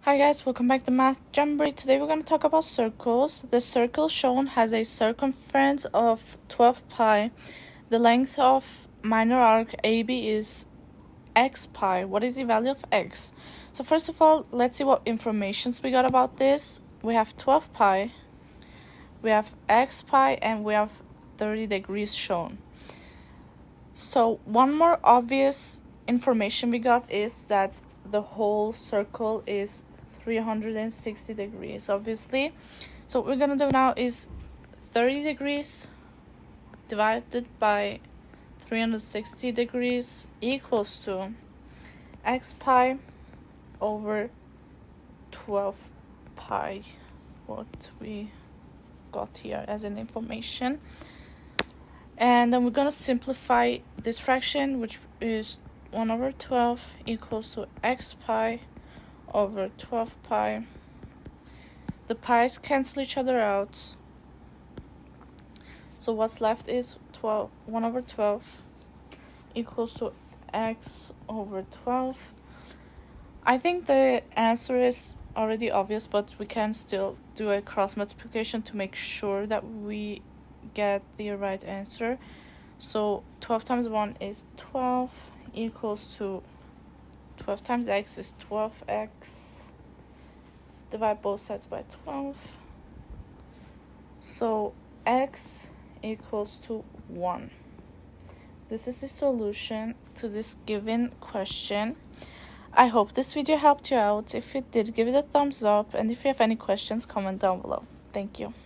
Hi guys, welcome back to Math Jamboree. Today we're going to talk about circles. The circle shown has a circumference of 12 pi. The length of minor arc AB is x pi. What is the value of x? So first of all, let's see what informations we got about this. We have 12 pi, we have x pi, and we have 30 degrees shown. So one more obvious information we got is that the whole circle is 360 degrees, obviously. So what we're gonna do now is 30 degrees divided by 360 degrees equals to x pi over 12 pi, what we got here as an information. And then we're gonna simplify this fraction, which is 1 over 12 equals to x pi over 12 pi. The pi's cancel each other out, so what's left is 1 over 12 equals to x over 12. I think the answer is already obvious, but we can still do a cross multiplication to make sure that we get the right answer. So 12 times 1 is 12 equals to 12 times x is 12x. Divide both sides by 12. So x equals to 1. This is the solution to this given question. I hope this video helped you out. If it did, give it a thumbs up, and if you have any questions, comment down below. Thank you.